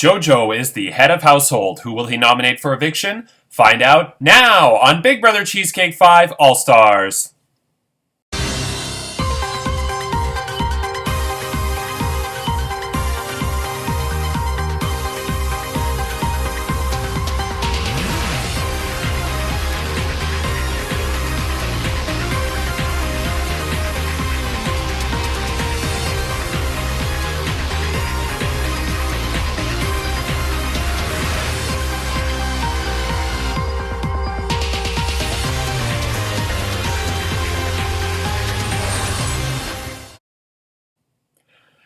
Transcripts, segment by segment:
Jojo is the head of household. Who will he nominate for eviction? Find out now on Big Brother Cheesecake 5 All-Stars.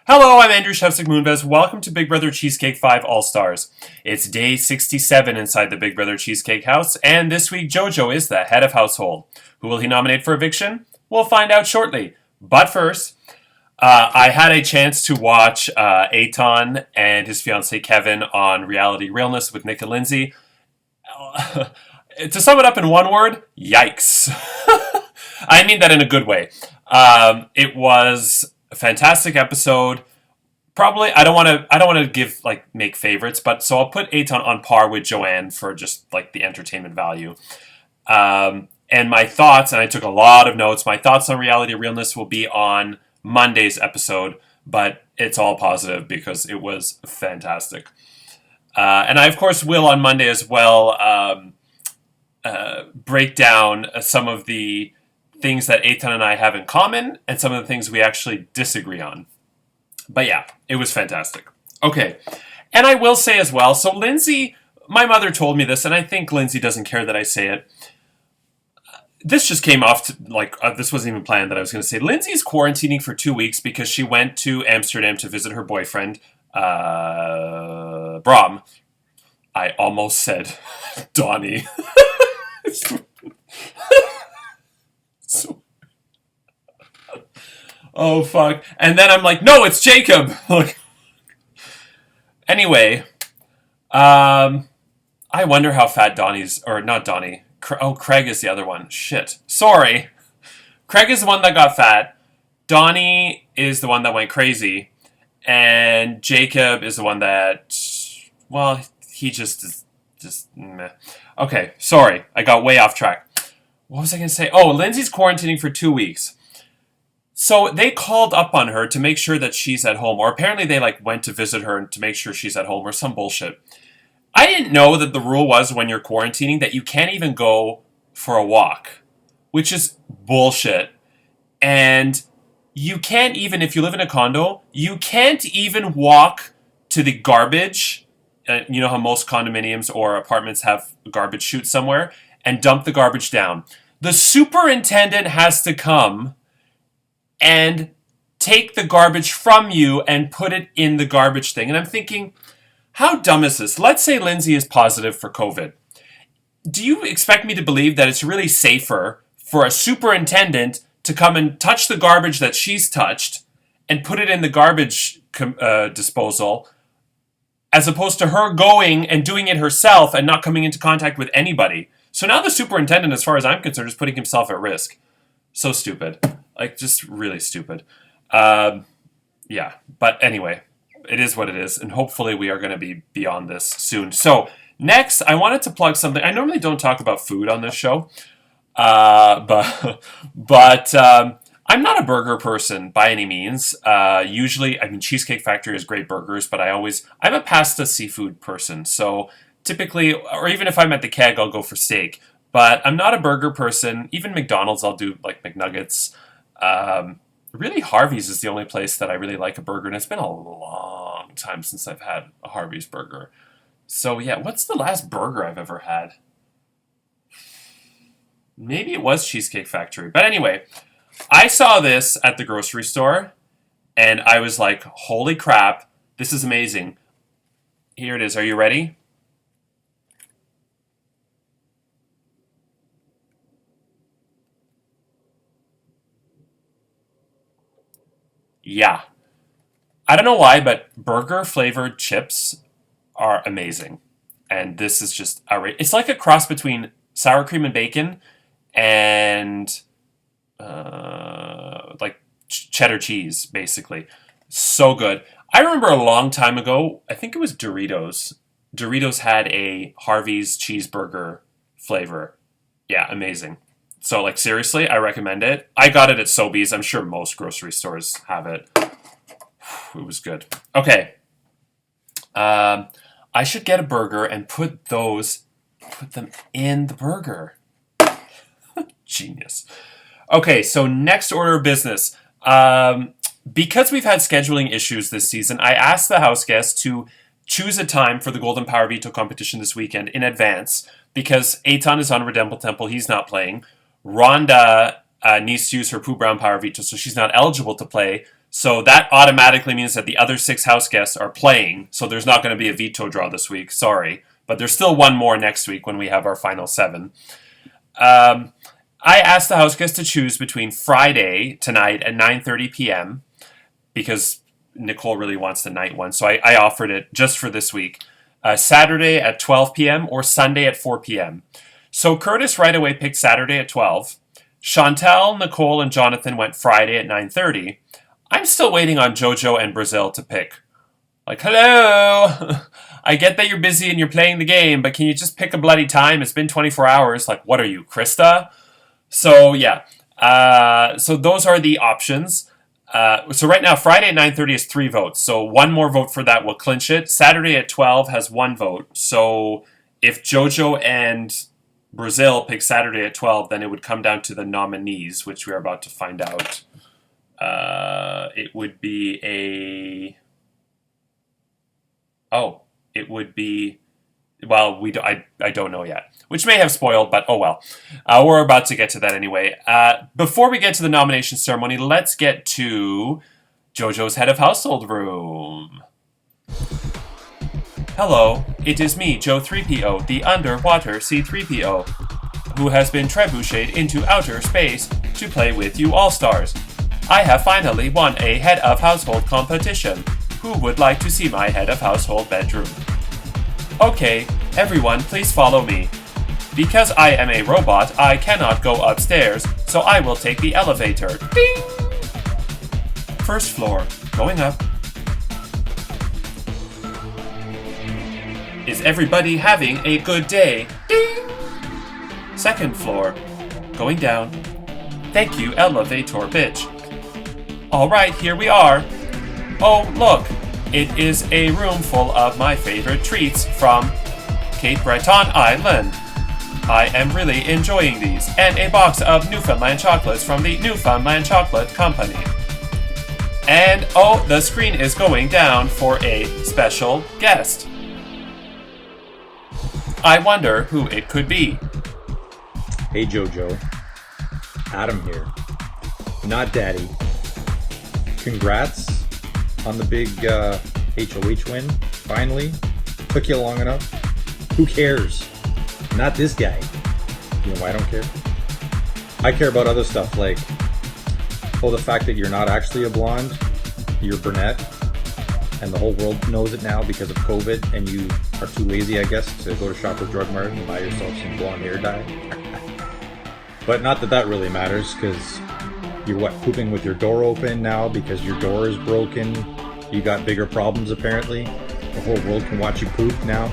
Hello, I'm Andrew Shevsik Moonves. Welcome to Big Brother Cheesecake 5 All-Stars. It's day 67 inside the Big Brother Cheesecake house, and this week Jojo is the head of household. Who will he nominate for eviction? We'll find out shortly. But first, I had a chance to watch Aton and his fiancée Kevin on Reality Realness with Nick and Lindsay. To sum it up in one word, yikes. I mean that in a good way. It was a fantastic episode. Probably, I don't want to give make favorites, but so I'll put Aton on par with Joanne for just the entertainment value. And my thoughts, and I took a lot of notes. My thoughts on Reality Realness will be on Monday's episode, but it's all positive because it was fantastic. And I of course will on Monday as well break down some of the things that Aton and I have in common and some of the things we actually disagree on. But yeah, it was fantastic. Okay, and I will say as well, so Lindsay, my mother told me this, and I think Lindsay doesn't care that I say it. This just came off this wasn't even planned that I was going to say. Lindsay's quarantining for 2 weeks because she went to Amsterdam to visit her boyfriend, Bram. I almost said Donnie. Oh, fuck. And then I'm like, no, it's Jacob. Anyway, I wonder how fat Donnie's, or not Donnie. Craig is the other one. Shit. Sorry. Craig is the one that got fat. Donnie is the one that went crazy. And Jacob is the one that, well, he just meh. Okay, sorry. I got way off track. What was I going to say? Oh, Lindsay's quarantining for 2 weeks. So they called up on her to make sure that she's at home. Or apparently they went to visit her to make sure she's at home or some bullshit. I didn't know that the rule was when you're quarantining that you can't even go for a walk. Which is bullshit. And you can't even, if you live in a condo, you can't even walk to the garbage. You know how most condominiums or apartments have a garbage chute somewhere? And dump the garbage down. The superintendent has to come and take the garbage from you and put it in the garbage thing. And I'm thinking, how dumb is this? Let's say Lindsay is positive for COVID. Do you expect me to believe that it's really safer for a superintendent to come and touch the garbage that she's touched and put it in the garbage disposal as opposed to her going and doing it herself and not coming into contact with anybody? So now the superintendent, as far as I'm concerned, is putting himself at risk. So stupid. Just really stupid. Yeah, but anyway, it is what it is, and hopefully we are going to be beyond this soon. So next, I wanted to plug something. I normally don't talk about food on this show, but I'm not a burger person by any means. Usually, Cheesecake Factory has great burgers, but I'm a pasta seafood person, so typically, or even if I'm at the keg, I'll go for steak. But I'm not a burger person. Even McDonald's, I'll do McNuggets. Really, Harvey's is the only place that I really like a burger, and it's been a long time since I've had a Harvey's burger. So yeah, what's the last burger I've ever had? Maybe it was Cheesecake Factory. But anyway, I saw this at the grocery store, and I was like, holy crap, this is amazing. Here it is. Are you ready? Yeah. I don't know why, but burger-flavored chips are amazing. And this is just outrageous. It's like a cross between sour cream and bacon and cheddar cheese, basically. So good. I remember a long time ago, I think it was Doritos. Doritos had a Harvey's cheeseburger flavor. Yeah, amazing. So, like, seriously, I recommend it. I got it at Sobeys. I'm sure most grocery stores have it. It was good. Okay. I should get a burger and put them in the burger. Genius. Okay, so next order of business. Because we've had scheduling issues this season, I asked the house guests to choose a time for the Golden Power Veto competition this weekend in advance because Eitan is on Redemple Temple. He's not playing. Rhonda needs to use her Pooh Brown Power Veto, so she's not eligible to play. So that automatically means that the other 6 house guests are playing, so there's not going to be a veto draw this week. Sorry. But there's still one more next week when we have our final 7. I asked the house guests to choose between Friday tonight at 9:30 p.m. because Nicole really wants the night one, so I offered it just for this week. Saturday at 12 p.m. or Sunday at 4 p.m. So Curtis right away picked Saturday at 12. Chantel, Nicole, and Jonathan went Friday at 9:30. I'm still waiting on Jojo and Brazil to pick. Like, hello! I get that you're busy and you're playing the game, but can you just pick a bloody time? It's been 24 hours. Like, what are you, Krista? So, yeah. So those are the options. So right now, Friday at 9:30 is 3 votes. So one more vote for that will clinch it. Saturday at 12 has 1 vote. So if Jojo and Brazil pick Saturday at 12, then it would come down to the nominees, which we are about to find out. It would be a... Oh, it would be... Well, I don't know yet, which may have spoiled, but oh well. We're about to get to that anyway. Before we get to the nomination ceremony, let's get to JoJo's Head of Household Room. Hello, it is me, Joe 3PO, the underwater C3PO, who has been trebucheted into outer space to play with you all-stars. I have finally won a Head of Household competition. Who would like to see my Head of Household bedroom? Okay, everyone, please follow me. Because I am a robot, I cannot go upstairs, so I will take the elevator. Ding! First floor, going up. Is everybody having a good day? Ding! Second floor, going down. Thank you, elevator bitch. Alright, here we are. Oh, look. It is a room full of my favorite treats from Cape Breton Island. I am really enjoying these. And a box of Newfoundland chocolates from the Newfoundland Chocolate Company. And, oh, the screen is going down for a special guest. I wonder who it could be. Hey Jojo, Adam here. Not Daddy. Congrats on the big HOH win, finally. Took you long enough. Who cares? Not this guy. You know why I don't care? I care about other stuff like, the fact that you're not actually a blonde, you're brunette, and the whole world knows it now because of COVID, and you are too lazy, I guess, to go to Shoppers Drug Mart and buy yourself some blonde hair dye. But not that that really matters, because you're pooping with your door open now because your door is broken. You got bigger problems apparently. The whole world can watch you poop now.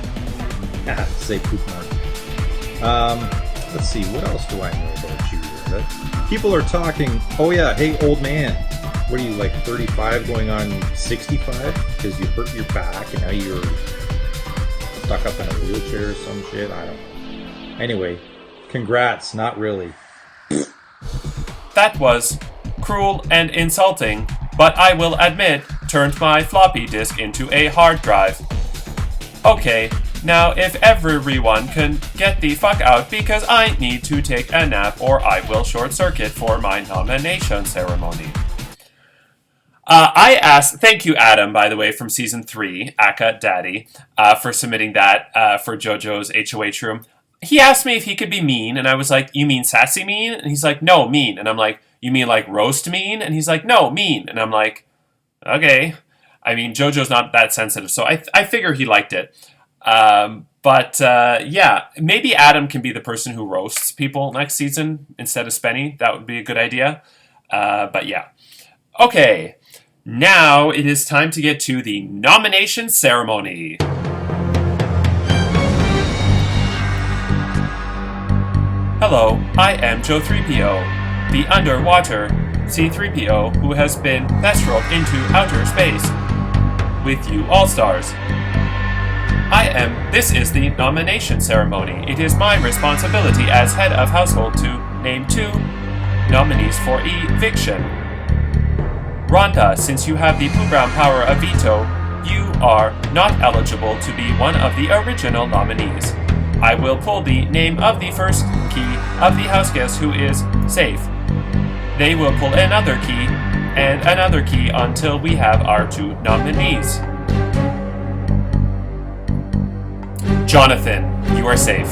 Say poop more. Let's see, what else do I know about you? People are talking, oh yeah, hey old man. What are you, like 35 going on 65? Because you hurt your back and now you're stuck up in a wheelchair or some shit? I don't know. Anyway, congrats, not really. That was cruel and insulting, but I will admit, turned my floppy disk into a hard drive. Okay, now if everyone can get the fuck out because I need to take a nap or I will short circuit for my nomination ceremony. I asked, thank you Adam, by the way, from season 3, Aka Daddy, for submitting that for JoJo's HOH room. He asked me if he could be mean, and I was like, you mean sassy mean? And he's like, no, mean. And I'm like, you mean like roast mean? And he's like, no, mean. And I'm like, okay. I mean, JoJo's not that sensitive, so I figure he liked it. Yeah, maybe Adam can be the person who roasts people next season instead of Spenny. That would be a good idea. But yeah. Okay. Now it is time to get to the nomination ceremony. Hello, I am Joe 3PO, the underwater C-3PO who has been astraled into outer space with you all-stars. This is the nomination ceremony. It is my responsibility as head of household to name 2 nominees for eviction. Rhonda, since you have the Pooh Brown power of veto, you are not eligible to be one of the original nominees. I will pull the name of the first key of the house guest who is safe. They will pull another key and another key until we have our 2 nominees. Jonathan, you are safe.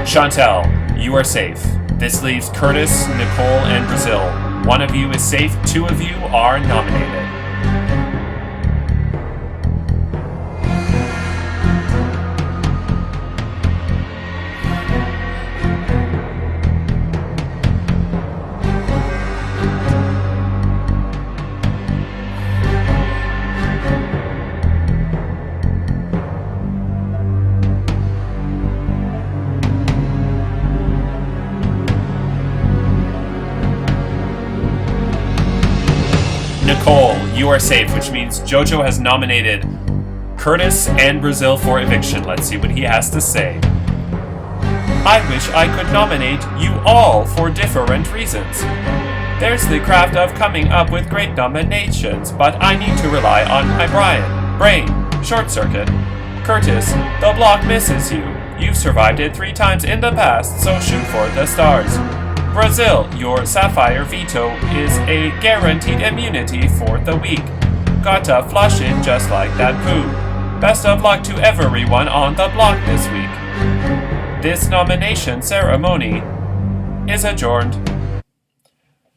Chantel, you are safe. This leaves Curtis, Nicole, and Brazil. One of you is safe, 2 of you are nominated. Nicole, you are safe, which means Jojo has nominated Curtis and Brazil for eviction. Let's see what he has to say. I wish I could nominate you all for different reasons. There's the craft of coming up with great nominations, but I need to rely on my brain, short circuit. Curtis, the block misses you. You've survived it 3 times in the past, so shoot for the stars. Brazil, your Sapphire veto is a guaranteed immunity for the week. Gotta flush it just like that poo. Best of luck to everyone on the block this week. This nomination ceremony is adjourned.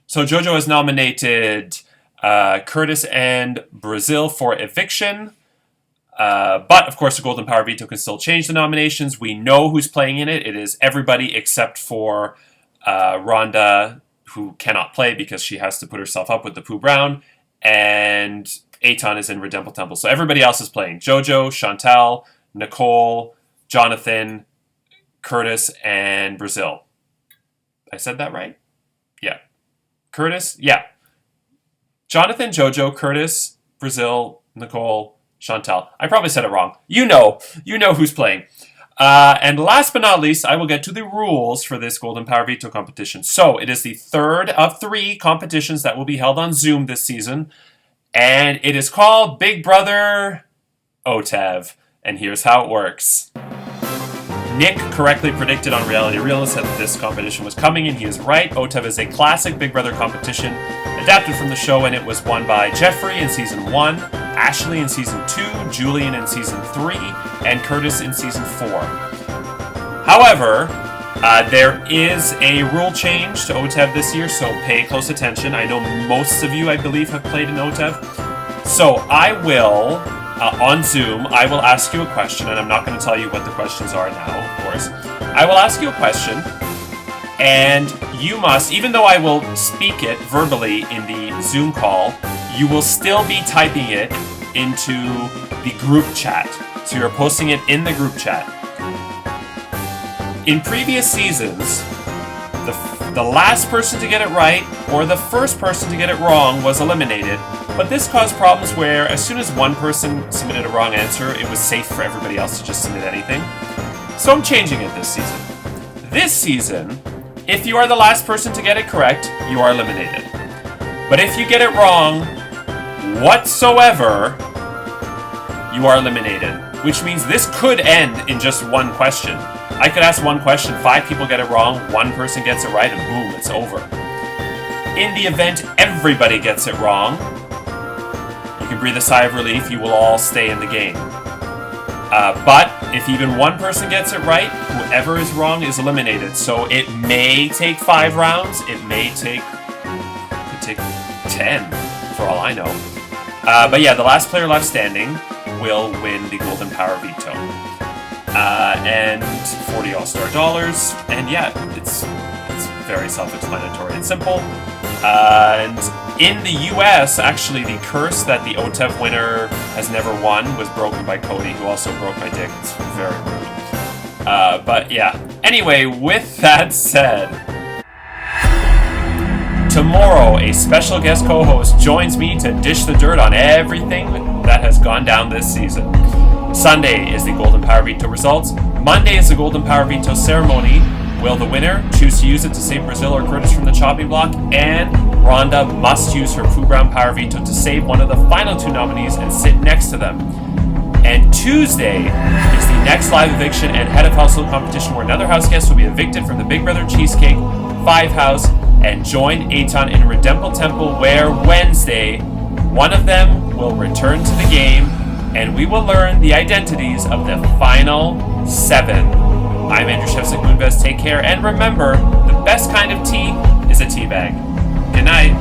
So Jojo has nominated Curtis and Brazil for eviction. But, of course, the Golden Power veto can still change the nominations. We know who's playing in it. It is everybody except for Rhonda, who cannot play because she has to put herself up with the Pooh Brown, and Aton is in Redemple Temple. So everybody else is playing. Jojo, Chantal, Nicole, Jonathan, Curtis, and Brazil. I said that right? Yeah. Curtis? Yeah. Jonathan, Jojo, Curtis, Brazil, Nicole, Chantal. I probably said it wrong. You know who's playing. And last but not least, I will get to the rules for this Golden Power Veto competition. So, it is the 3rd of 3 competitions that will be held on Zoom this season. And it is called Big Brother OTEV. And here's how it works. Nick correctly predicted on Reality Realist that this competition was coming, and he is right. OTEV is a classic Big Brother competition adapted from the show, and it was won by Jeffrey in Season 1, Ashley in Season 2, Julian in Season 3, and Curtis in Season 4. However, there is a rule change to OTEV this year, so pay close attention. I know most of you, I believe, have played in OTEV. So I will, on Zoom, I will ask you a question, and I'm not going to tell you what the questions are now, of course. I will ask you a question, and you must, even though I will speak it verbally in the Zoom call, you will still be typing it into the group chat. So you're posting it in the group chat. In previous seasons, the last person to get it right or the first person to get it wrong was eliminated, but this caused problems where as soon as one person submitted a wrong answer, it was safe for everybody else to just submit anything. So I'm changing it this season. This season, if you are the last person to get it correct, you are eliminated. But if you get it wrong whatsoever, you are eliminated, which means this could end in just one question. I could ask one question, 5 people get it wrong, 1 person gets it right, and boom, it's over. In the event everybody gets it wrong, you can breathe a sigh of relief, you will all stay in the game. But if even one person gets it right, whoever is wrong is eliminated. So it may take 5 rounds, it could take 10, for all I know. But yeah, the last player left standing will win the Golden Power Veto. and 40 All-Star dollars. And yeah, it's very self-explanatory and simple. And in the US, actually, the curse that the OTEV winner has never won was broken by Cody, who also broke my dick. It's very rude. But yeah. Anyway, with that said, tomorrow a special guest co-host joins me to dish the dirt on everything that has gone down this season. Sunday is the Golden Power Veto results. Monday is the Golden Power Veto ceremony. Will the winner choose to use it to save Brazil or Curtis from the chopping block? And Rhonda must use her Pooh Brown Power Veto to save one of the final two nominees and sit next to them. And Tuesday is the next live eviction and head of household competition, where another house guest will be evicted from the Big Brother Cheesecake 5 house and join Aton in Redemple Temple, where Wednesday one of them will return to the game and we will learn the identities of the final 7. I'm Andrew Shevsik Moonves. Take care, and remember, the best kind of tea is a tea bag. Good night.